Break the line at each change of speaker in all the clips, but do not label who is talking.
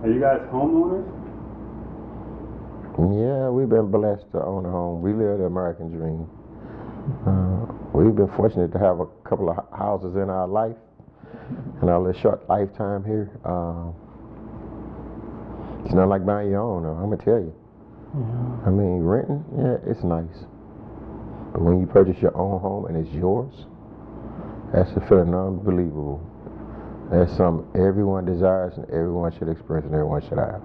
Are you guys homeowners?
Yeah, we've been blessed to own a home. We live the American dream. We've been fortunate to have a couple of houses in our life, in our little short lifetime here. It's not like buying your own, I'm gonna tell you.
Yeah.
I mean, renting, yeah, it's nice. But when you purchase your own home and it's yours, that's a feeling unbelievable. That's something everyone desires and everyone should experience and everyone should have.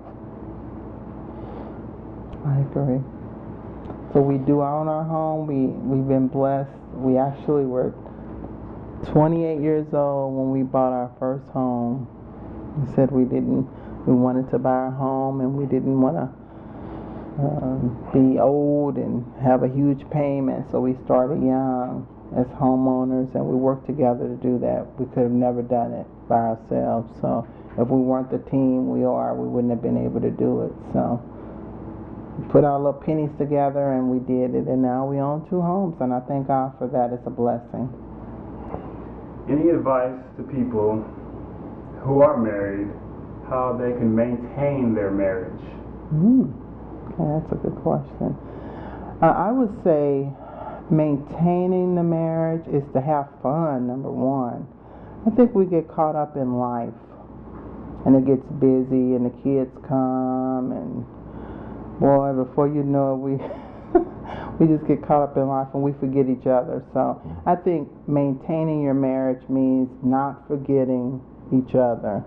I agree. So we do own our home. We've been blessed. We actually were 28 years old when we bought our first home. We said we wanted to buy a home and we didn't want to be old and have a huge payment. So we started young as homeowners and we worked together to do that. We could have never done it by ourselves. So if we weren't the team we are, we wouldn't have been able to do it. So we put our little pennies together and we did it, and now we own 2 homes, and I thank God for that. It's a blessing.
Any advice to people who are married, how they can maintain their marriage?
Okay, that's a good question. I would say maintaining the marriage is to have fun, number one. I think we get caught up in life, and it gets busy, and the kids come, and boy, before you know it, we just get caught up in life and we forget each other. So I think maintaining your marriage means not forgetting each other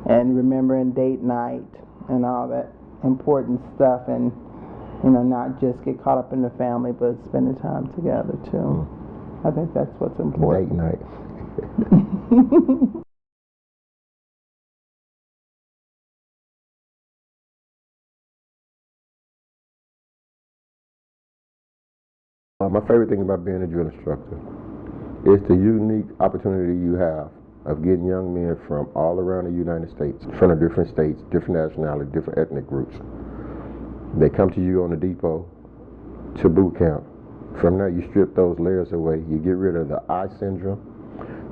and remembering date night and all that important stuff, and not just get caught up in the family, but spending time together too. I think that's what's important.
Date night. My favorite thing about being a drill instructor is the unique opportunity you have of getting young men from all around the United States, from the different states, different nationalities, different ethnic groups. They come to you on the depot to boot camp. From there, you strip those layers away. You get rid of the I syndrome.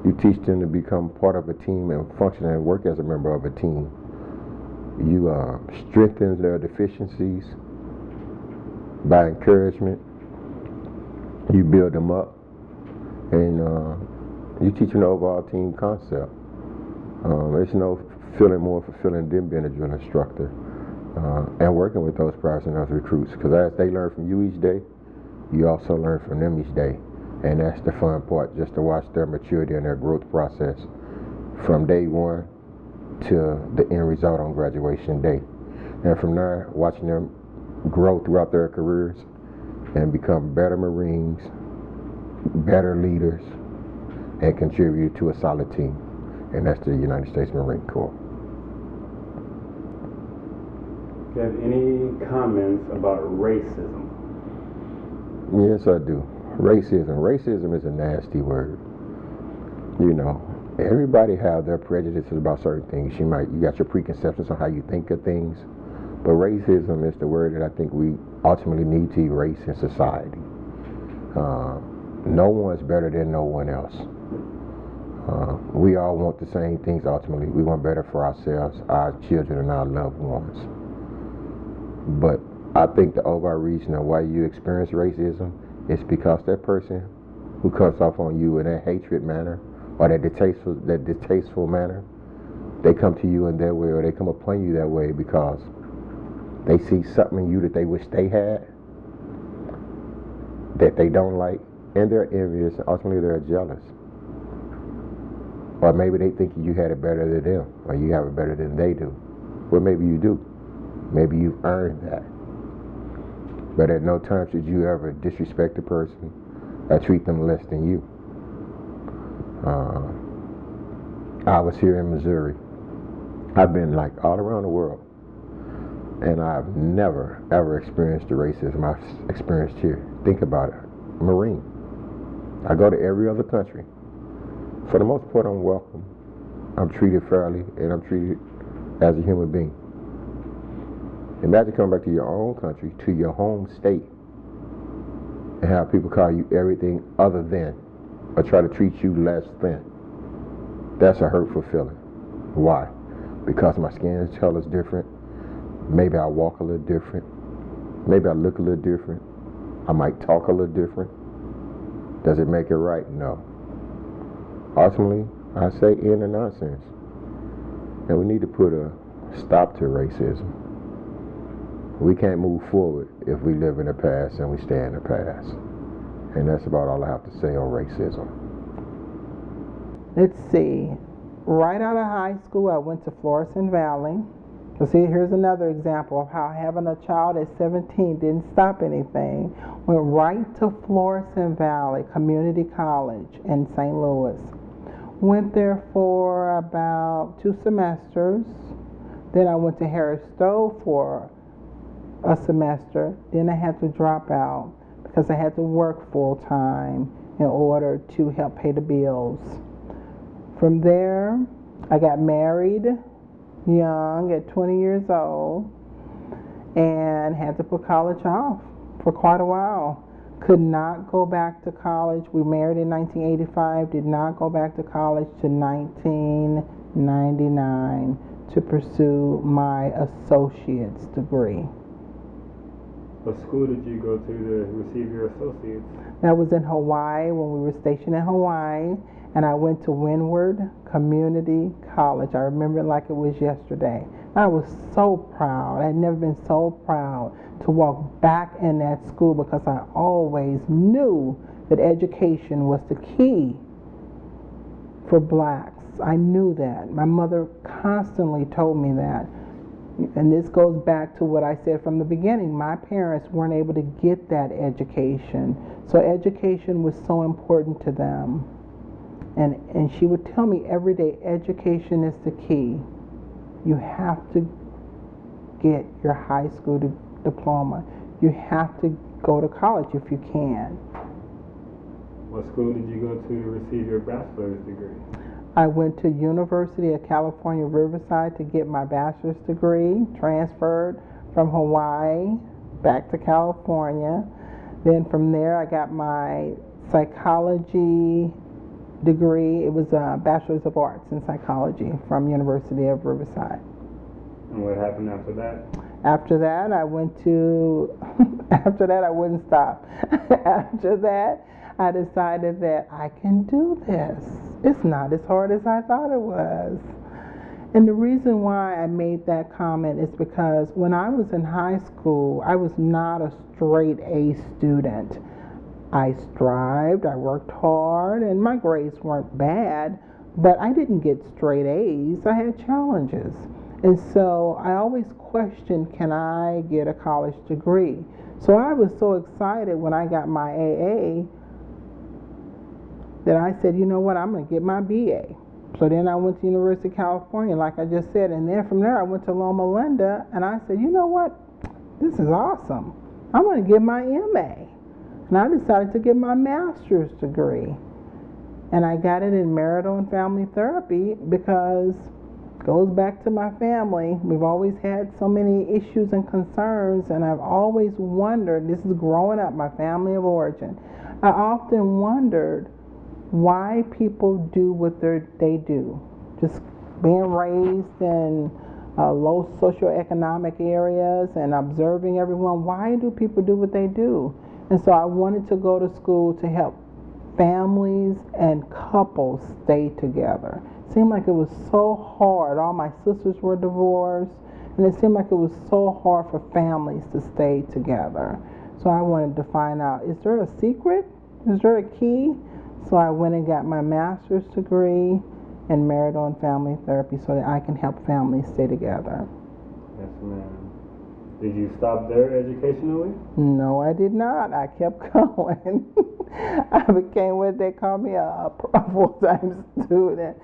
You teach them to become part of a team and function and work as a member of a team. You strengthen their deficiencies by encouragement. You build them up, and you teach them the overall team concept. There's no feeling more fulfilling than being a drill instructor and working with those pros and those recruits, because as they learn from you each day, you also learn from them each day, and that's the fun part, just to watch their maturity and their growth process from day one to the end result on graduation day. And from there, watching them grow throughout their careers and become better Marines, better leaders, and contribute to a solid team. And that's the United States Marine Corps.
Do you have any comments about racism?
Yes, I do. Racism. Racism is a nasty word. Everybody have their prejudices about certain things. You got your preconceptions on how you think of things. But racism is the word that I think we ultimately need to erase in society. No one's better than no one else. We all want the same things ultimately. We want better for ourselves, our children, and our loved ones. But I think the overall reason of why you experience racism is because that person who comes off on you in that hatred manner or that distasteful manner, they come to you in their way, or they come upon you that way because they see something in you that they wish they had, that they don't like, and they're envious, and ultimately they're jealous. Or maybe they think you had it better than them, or you have it better than they do. Well, maybe you do. Maybe you've earned that. But at no time should you ever disrespect a person or treat them less than you. I was here in Missouri. I've been all around the world, and I've never ever experienced the racism I've experienced here. Think about it. Marine. I go to every other country. For the most part, I'm welcome. I'm treated fairly, and I'm treated as a human being. Imagine coming back to your own country, to your home state, and have people call you everything other than, or try to treat you less than. That's a hurtful feeling. Why? because my skin color is different. Maybe I walk a little different. Maybe I look a little different. I might talk a little different. Does it make it right? No. Ultimately, I say end the nonsense. And we need to put a stop to racism. We can't move forward if we live in the past and we stay in the past. And that's about all I have to say on racism.
Let's see. Right out of high school, I went to Florissant Valley. So see, here's another example of how having a child at 17 didn't stop anything. Went right to Florissant Valley Community College in St. Louis. Went there for about 2 semesters. Then I went to Harris Stowe for a semester. Then I had to drop out because I had to work full time in order to help pay the bills. From there, I got married young at 20 years old and had to put college off for quite a while. Could not go back to college. We married in 1985, did not go back to college to 1999 to pursue my associate's degree.
What school did you go to receive your associates?
That was in Hawaii when we were stationed in Hawaii, and I went to Windward Community College. I remember it like it was yesterday. I was so proud. I had never been so proud to walk back in that school because I always knew that education was the key for blacks. I knew that. My mother constantly told me that. And this goes back to what I said from the beginning. My parents weren't able to get that education. So education was so important to them. And she would tell me every day, education is the key. You have to get your high school diploma. You have to go to college if you can.
What school did you go to receive your bachelor's degree?
I went to University of California, Riverside to get my bachelor's degree, transferred from Hawaii back to California. Then from there I got my psychology degree. It was a Bachelor's of Arts in Psychology from University of Riverside.
And what happened after that?
After that, I went to, after that, I wouldn't stop. After that, I decided that I can do this. It's not as hard as I thought it was. And the reason why I made that comment is because when I was in high school, I was not a straight A student. I strived, I worked hard, and my grades weren't bad, but I didn't get straight A's. I had challenges. And so I always questioned, can I get a college degree? So I was so excited when I got my AA that I said, you know what, I'm going to get my BA. So then I went to University of California, like I just said, and then from there I went to Loma Linda, and I said, you know what, this is awesome. I'm going to get my MA. And I decided to get my master's degree. And I got it in marital and family therapy because it goes back to my family. We've always had so many issues and concerns, and I've always wondered, this is growing up, my family of origin, I often wondered why people do what they do. Just being raised in low socioeconomic areas and observing everyone, why do people do what they do? And so I wanted to go to school to help families and couples stay together. It seemed like it was so hard. All my sisters were divorced, and it seemed like it was so hard for families to stay together. So I wanted to find out, is there a secret? Is there a key? So I went and got my master's degree in marital and family therapy so that I can help families stay together.
Yes, ma'am. Did you stop there educationally?
No, I did not. I kept going. I became what they call me, a full-time student.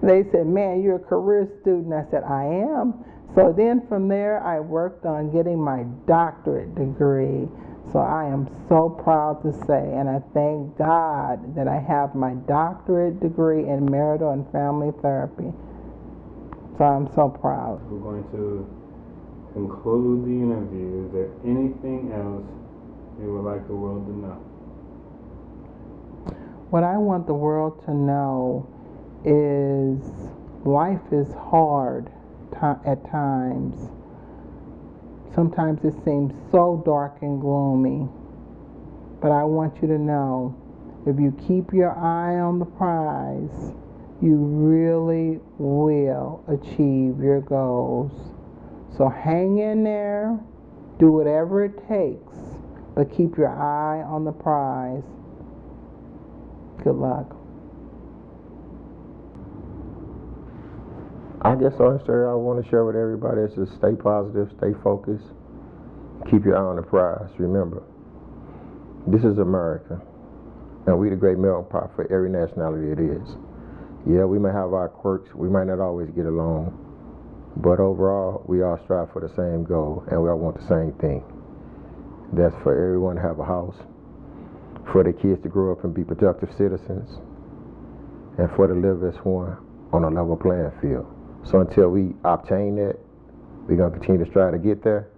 They said, man, you're a career student. I said, I am. So then from there, I worked on getting my doctorate degree. So I am so proud to say, and I thank God that I have my doctorate degree in marital and family therapy. So I'm so proud.
We're going to conclude the interview. Is there anything else you would like the world to know?
What I want the world to know is life is hard at times. Sometimes it seems so dark and gloomy. But I want you to know, if you keep your eye on the prize, you really will achieve your goals. So hang in there, do whatever it takes, but keep your eye on the prize. Good luck.
I guess the only story I want to share with everybody is to stay positive, stay focused, keep your eye on the prize. Remember, this is America, and we the great melting pot for every nationality it is. Yeah, we may have our quirks, we might not always get along, but overall, we all strive for the same goal, and we all want the same thing. That's for everyone to have a house, for the kids to grow up and be productive citizens, and for to live as one on a level playing field. So until we obtain that, we're going to continue to strive to get there.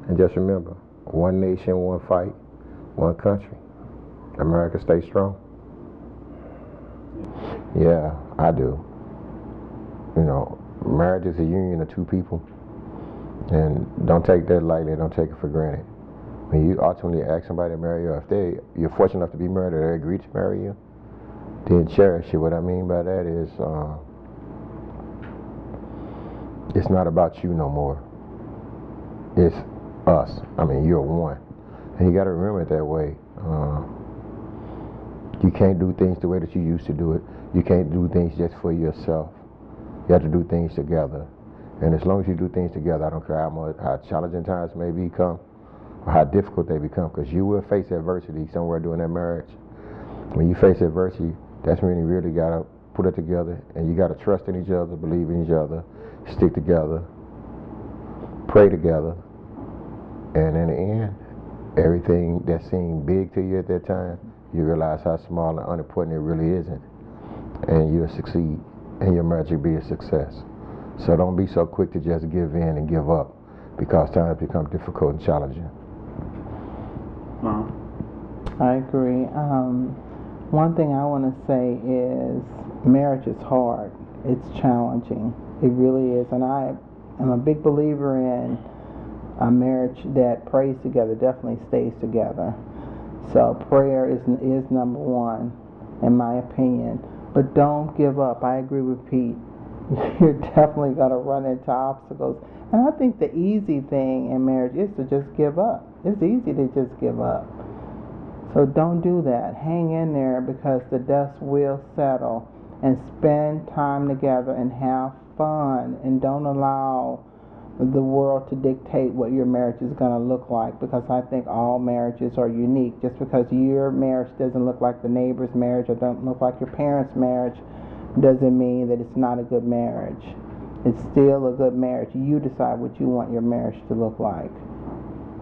And just remember, one nation, one fight, one country. America stay strong. Yeah, I do. You know, marriage is a union of two people. And don't take that lightly, don't take it for granted. When you ultimately ask somebody to marry you, if you're fortunate enough to be married or they agree to marry you, then cherish it. What I mean by that is, it's not about you no more. It's us. I mean, you're one. And you got to remember it that way. You can't do things the way that you used to do it. You can't do things just for yourself. You have to do things together. And as long as you do things together, I don't care how challenging times may become or how difficult they become, because you will face adversity somewhere during that marriage. When you face adversity, that's when you really got to put it together, and you got to trust in each other, believe in each other, stick together, pray together, and in the end, everything that seemed big to you at that time, you realize how small and unimportant it really isn't, and you'll succeed, and your marriage will be a success. So don't be so quick to just give in and give up, because times become difficult and challenging.
I agree. One thing I want to say is marriage is hard. It's challenging. It really is. And I am a big believer in a marriage that prays together definitely stays together. So prayer is number one, in my opinion. But don't give up. I agree with Pete. You're definitely going to run into obstacles. And I think the easy thing in marriage is to just give up. It's easy to just give up. So don't do that. Hang in there, because the dust will settle, and spend time together and have fun, and don't allow the world to dictate what your marriage is going to look like, because I think all marriages are unique. Just because your marriage doesn't look like the neighbor's marriage or don't look like your parents' marriage doesn't mean that it's not a good marriage. It's still a good marriage. You decide what you want your marriage to look like,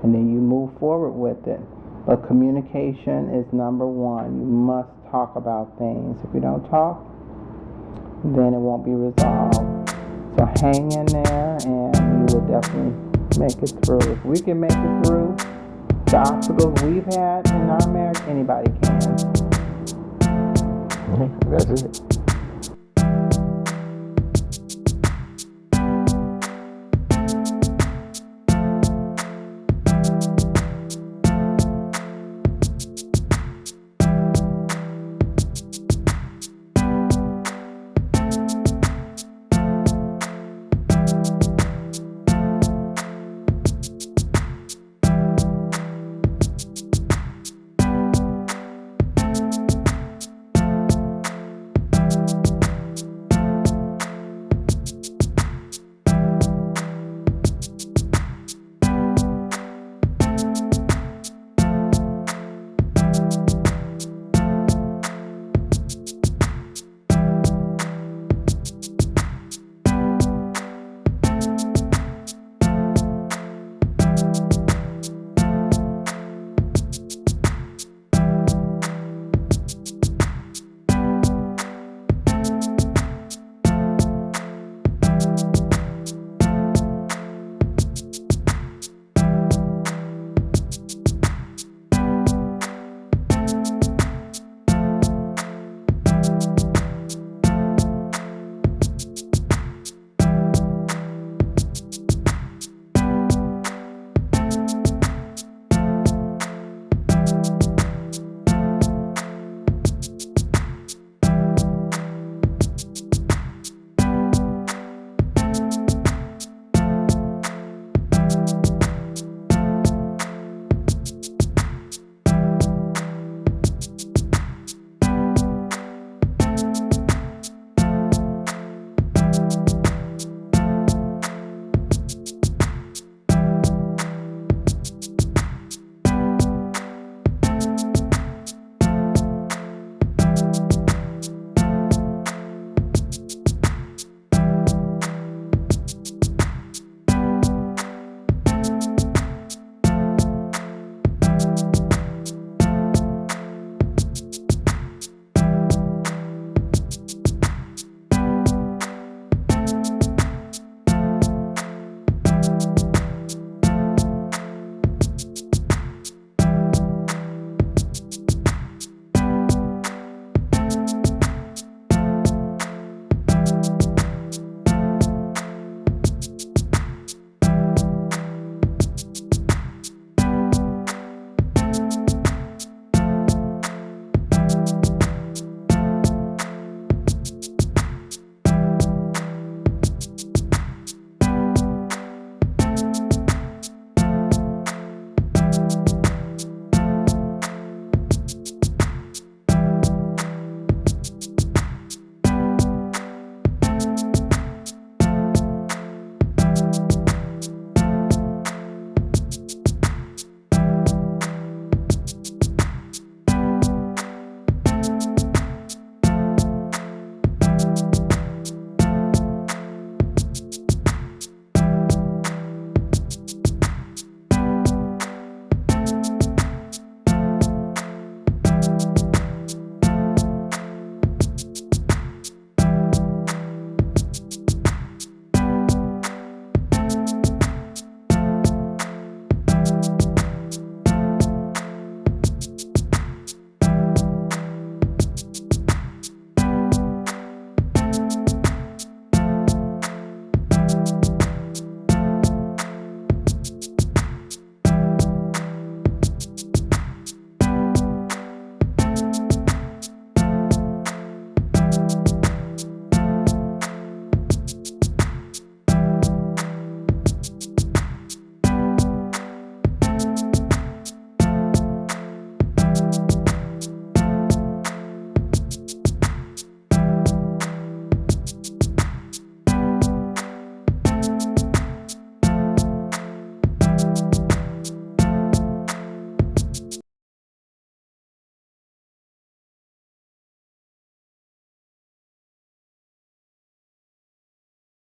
and then you move forward with it. But communication is number one. You must talk about things. If you don't talk, then it won't be resolved. So hang in there, and you will definitely make it through. If we can make it through the obstacles we've had in our marriage, anybody can.
That's it.